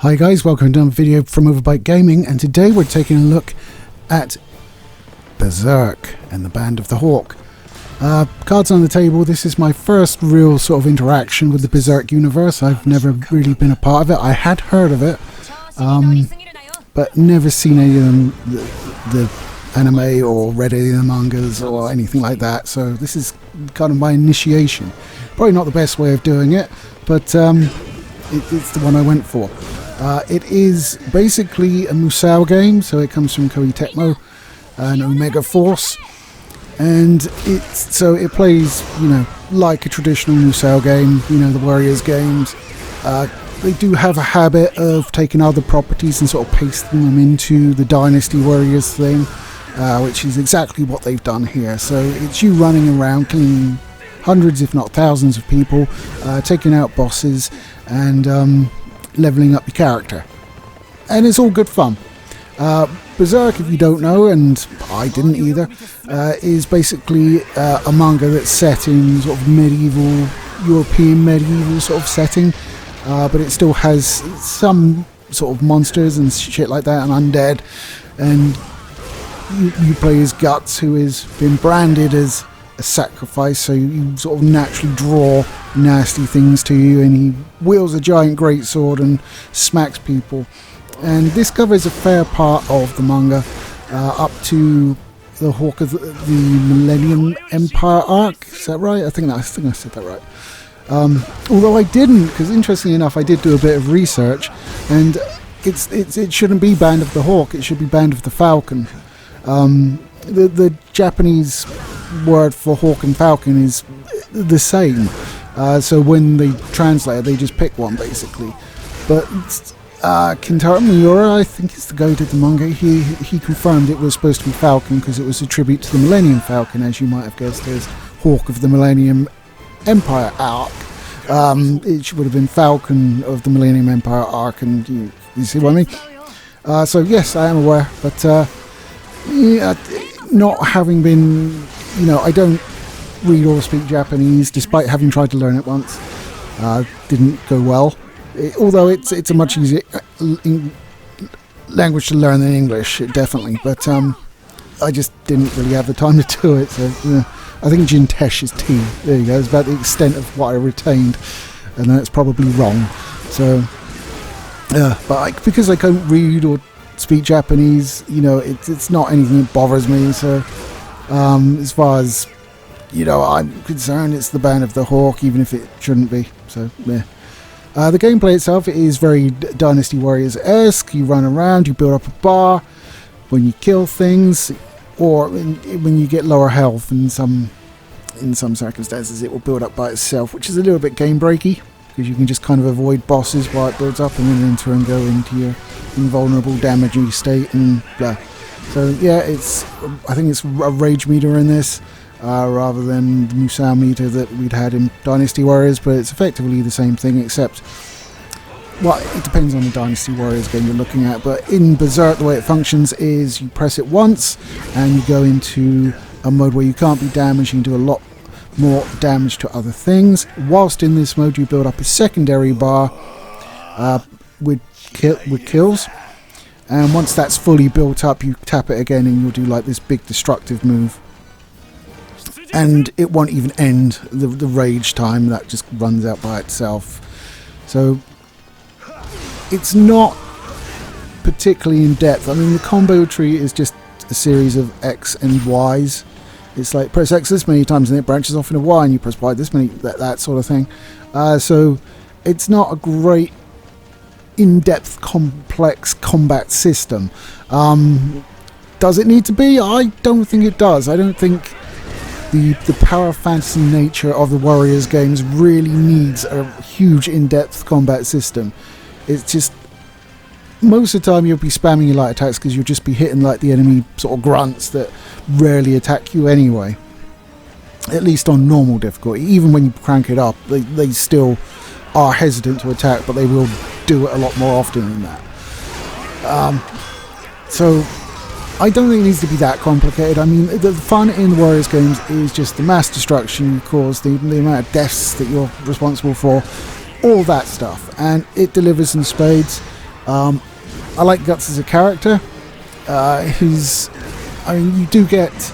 Hi guys, welcome to another video from Overbite Gaming, and today we're taking a look at Berserk and the Band of the Hawk. Cards on the table. This is my first real sort of interaction with the Berserk universe. I've never really been a part of it. I had heard of it, but never seen any of them, the anime, or read any of the mangas or anything like that. So this is kind of my initiation. Probably not the best way of doing it, but it's the one I went for. It is basically a Musou game, so it comes from Koei Tecmo and Omega Force, and it plays, like a traditional Musou game, the Warriors games. They do have a habit of taking other properties and sort of pasting them into the Dynasty Warriors thing, which is exactly what they've done here. So it's you running around killing hundreds, if not thousands of people, taking out bosses, and leveling up your character, and it's all good fun. Berserk, if you don't know, and I didn't either, is basically a manga that's set in sort of European medieval sort of setting, but it still has some sort of monsters and shit like that, and undead, and you play as Guts, who has been branded as a sacrifice, so you sort of naturally draw nasty things to you, and he wields a giant greatsword and smacks people. And this covers a fair part of the manga, up to the Hawk of the Millennium Empire arc. Is that right? I think I said that right. Although I didn't, because interestingly enough, I did do a bit of research, and it shouldn't be Band of the Hawk. It should be Band of the Falcon. The Japanese word for hawk and falcon is the same, so when they translate it, they just pick one basically. But Kentaro Miura, I think is the guy who did the manga, he confirmed it was supposed to be Falcon because it was a tribute to the Millennium Falcon, as you might have guessed, as Hawk of the Millennium Empire arc. It would have been Falcon of the Millennium Empire arc, and you see what I mean? So yes, I am aware, but not having been, I don't read or speak Japanese, despite having tried to learn it once. Didn't go well. Although it's a much easier language to learn than English, definitely. But I just didn't really have the time to do it. So I think Jintesh is tea. There you go. It's about the extent of what I retained, and that's probably wrong. So, but because I can't read or speak Japanese, it's not anything that bothers me. So as far as I'm concerned, it's the Band of the Hawk, even if it shouldn't be. So yeah. The gameplay itself is very Dynasty Warriors-esque. You run around, you build up a bar when you kill things, or when you get lower health. In some circumstances, it will build up by itself, which is a little bit game breaky, because you can just kind of avoid bosses while it builds up, and then enter and go into your invulnerable damaging state and blah. So yeah, I think it's a rage meter in this, rather than the Musou meter that we'd had in Dynasty Warriors, but it's effectively the same thing, except, well, it depends on the Dynasty Warriors game you're looking at. But in Berserk, the way it functions is you press it once and you go into a mode where you can't be damaged. You can do a lot more damage to other things. Whilst in this mode, you build up a secondary bar with kills, and once that's fully built up, you tap it again and you'll do like this big destructive move, and it won't even end the rage time. That just runs out by itself. So it's not particularly in depth. I mean, the combo tree is just a series of X and Y's. It's like press X this many times and it branches off into Y, and you press Y this many, that sort of thing. So it's not a great in-depth, complex combat system. Does it need to be? I don't think it does. I don't think the power fantasy nature of the Warriors games really needs a huge in-depth combat system. It's just, most of the time you'll be spamming your light attacks because you'll just be hitting like the enemy sort of grunts that rarely attack you anyway. At least on normal difficulty. Even when you crank it up, they still are hesitant to attack, but they will do it a lot more often than that. So I don't think it needs to be that complicated. I mean, the fun in the Warriors games is just the mass destruction you cause, the amount of deaths that you're responsible for, all that stuff, and it delivers in spades. I like Guts as a character. You do get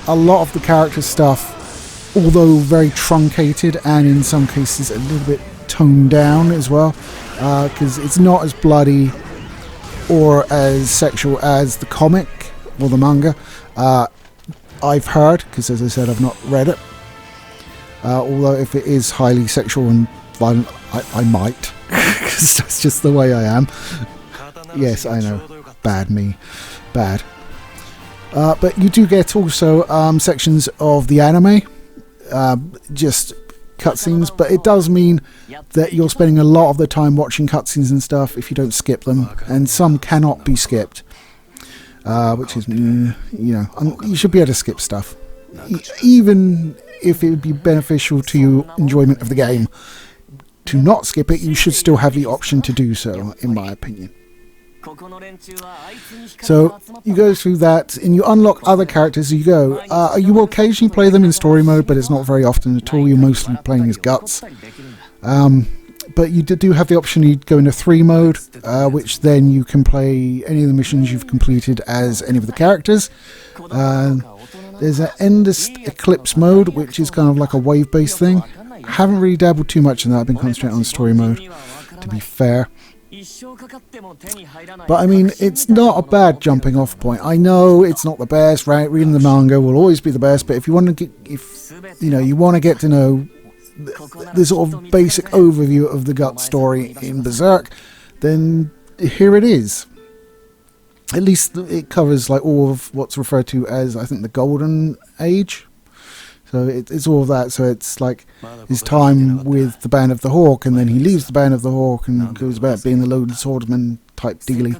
a lot of the character stuff, although very truncated and in some cases a little bit toned down as well, because it's not as bloody or as sexual as the comic or the manga. I've heard, because as I said, I've not read it. Although if it is highly sexual and violent, I might, because that's just the way I am. Yes, I know. Bad me. Bad. But you do get also sections of the anime, just cutscenes, but it does mean that you're spending a lot of the time watching cutscenes and stuff if you don't skip them, and some cannot be skipped, which is, you should be able to skip stuff. Even if it would be beneficial to your enjoyment of the game to not skip it, you should still have the option to do so, in my opinion. So you go through that and you unlock other characters as you go. You will occasionally play them in story mode, but it's not very often at all. You're mostly playing as Guts. But you do have the option to go into 3 mode, which then you can play any of the missions you've completed as any of the characters. There's an Endless Eclipse mode, which is kind of like a wave-based thing. I haven't really dabbled too much in that. I've been concentrating on story mode, to be fair. But I mean, it's not a bad jumping off point. I know it's not the best, right? Reading the manga will always be the best, but if you want to get, you want to get to know the sort of basic overview of the Guts story in Berserk, then here it is. At least it covers like all of what's referred to as, I think, the Golden Age. So it's all of that. So it's like his time with the Band of the Hawk, and then he leaves the Band of the Hawk and goes about being the lone swordsman type dealy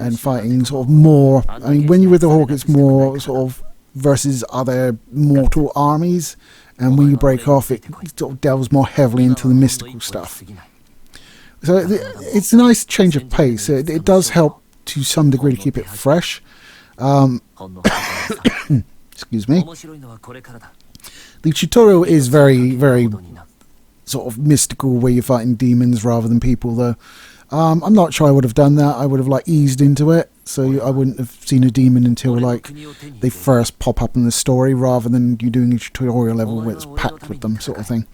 and fighting sort of more. I mean, when you're with the Hawk, it's more sort of versus other mortal armies, and when you break off, it sort of delves more heavily into the mystical stuff. So it's a nice change of pace. It does help to some degree to keep it fresh. Excuse me. The tutorial is very, very sort of mystical, where you're fighting demons rather than people, though. I'm not sure I would have done that. I would have like eased into it, so I wouldn't have seen a demon until like they first pop up in the story, rather than you doing a tutorial level where it's packed with them, sort of thing.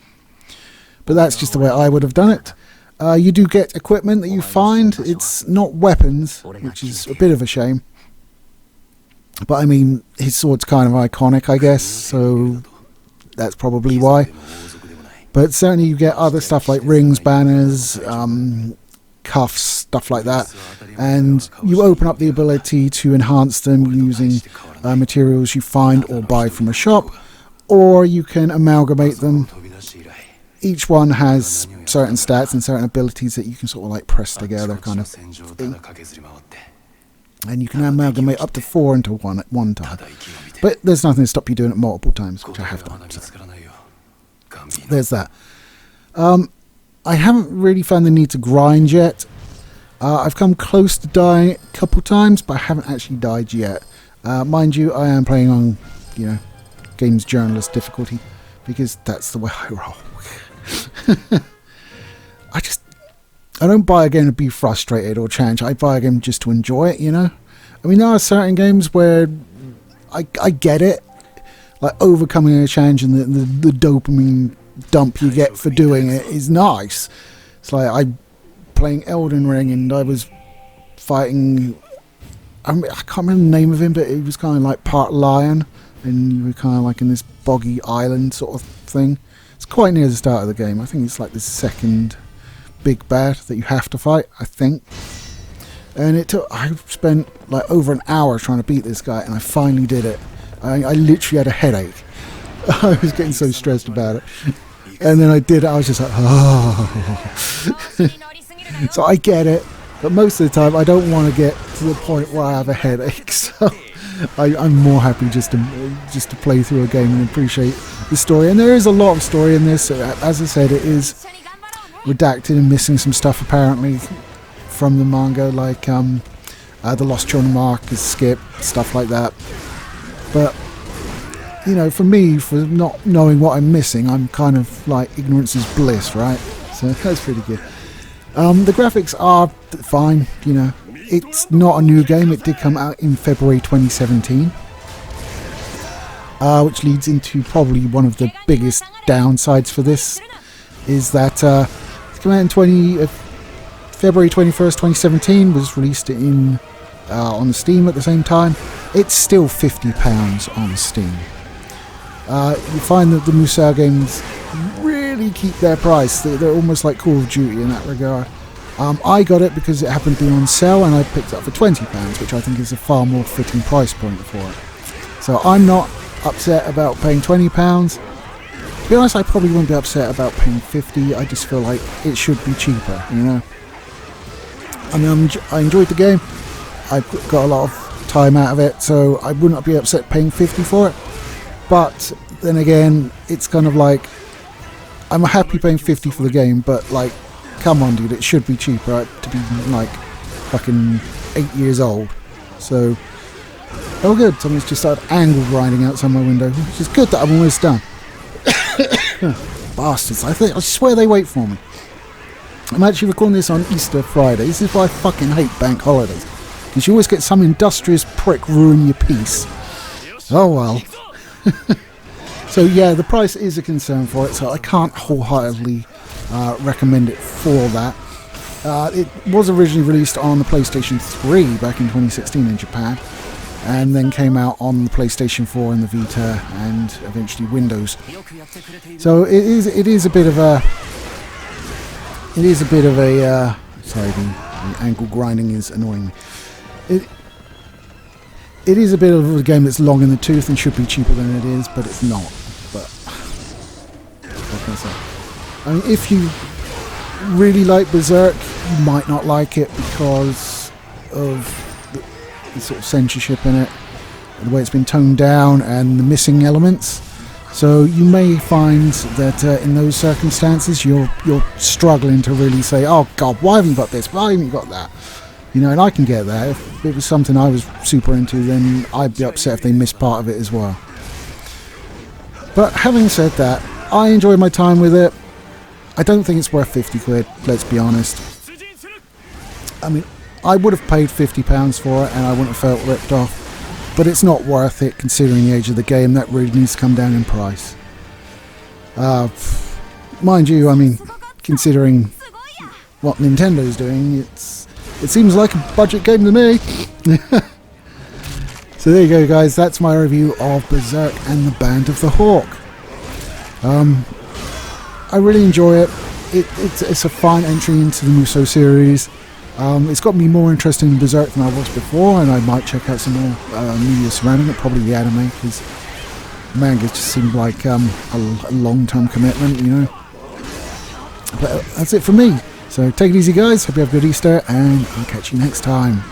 But that's just the way I would have done it. You do get equipment that you find. It's not weapons, which is a bit of a shame. But I mean, his sword's kind of iconic, I guess, so that's probably why. But certainly you get other stuff like rings, banners, cuffs, stuff like that. And you open up the ability to enhance them using materials you find or buy from a shop, or you can amalgamate them. Each one has certain stats and certain abilities that you can sort of like press together, kind of thing. And you can amalgamate up to 4 into one at one time. But there's nothing to stop you doing it multiple times, which I have done. So there's that. I haven't really found the need to grind yet. I've come close to dying a couple times, but I haven't actually died yet. Mind you, I am playing on, games journalist difficulty, because that's the way I roll. I don't buy a game to be frustrated or challenged. I buy a game just to enjoy it, I mean, there are certain games where I get it. Like overcoming a challenge and the dopamine dump you get for doing it is nice. It's like I'm playing Elden Ring and I was fighting... I can't remember the name of him, but it was kind of like part lion. And you were kind of like in this boggy island sort of thing. It's quite near the start of the game. I think it's like the second big bad that you have to fight, I think. And I spent like over an hour trying to beat this guy, and I finally did it. I literally had a headache. I was getting so stressed about it. And then I did it, I was just like, oh. So I get it, but most of the time I don't want to get to the point where I have a headache. So I'm more happy just to play through a game and appreciate the story. And there is a lot of story in this. As I said, it is redacted and missing some stuff apparently from the manga, like the Lost Children mark is skipped, stuff like that. But for me, for not knowing what I'm missing, I'm kind of like ignorance is bliss, right? So that's pretty good. The graphics are fine, you know. It's not a new game. It did come out in February 2017. Which leads into probably one of the biggest downsides for this, is that it came out in February 21st, 2017, was released on Steam at the same time. It's still £50 on Steam. You find that the Musou games really keep their price. They're almost like Call of Duty in that regard. I got it because it happened to be on sale, and I picked it up for £20, which I think is a far more fitting price point for it. So I'm not upset about paying £20. To be honest, I probably wouldn't be upset about paying $50. I just feel like it should be cheaper, you know. I mean, I enjoyed the game. I got a lot of time out of it, so I wouldn't be upset paying $50 for it. But then again, it's kind of like, I'm happy paying $50 for the game, but like, come on, dude, it should be cheaper to be like fucking 8 years old. So, oh good, someone's just started angle grinding outside my window, which is good that I'm almost done. Bastards, I swear they wait for me. I'm actually recording this on Easter Friday. This is why I fucking hate bank holidays, because you always get some industrious prick ruin your peace. Oh well. So yeah, the price is a concern for it, so I can't wholeheartedly recommend it for that. It was originally released on the PlayStation 3 back in 2016 in Japan, and then came out on the PlayStation 4 and the Vita, and eventually Windows. So it is a bit of a sorry, the angle grinding is annoying me. It is a bit of a game that's long in the tooth and should be cheaper than it is, but it's not. But what can I say? I mean, if you really like Berserk, you might not like it because of the sort of censorship in it, the way it's been toned down, and the missing elements. So you may find that in those circumstances you're struggling to really say, oh god, why haven't you got this, why haven't you got that, you know. And I can get that. If it was something I was super into, then I'd be upset if they missed part of it as well. But having said that, I enjoyed my time with it. I don't think it's worth £50, let's be honest. I mean, I would have paid £50 for it and I wouldn't have felt ripped off. But it's not worth it considering the age of the game. That really needs to come down in price. Mind you, I mean, considering what Nintendo's doing, it seems like a budget game to me. So there you go, guys. That's my review of Berserk and the Band of the Hawk. I really enjoy it. It's a fine entry into the Musou series. It's got me more interested in Berserk than I was before, and I might check out some more media surrounding it, probably the anime, because manga just seemed like a long-term commitment, you know. But that's it from me. So take it easy, guys. Hope you have a good Easter, and I'll catch you next time.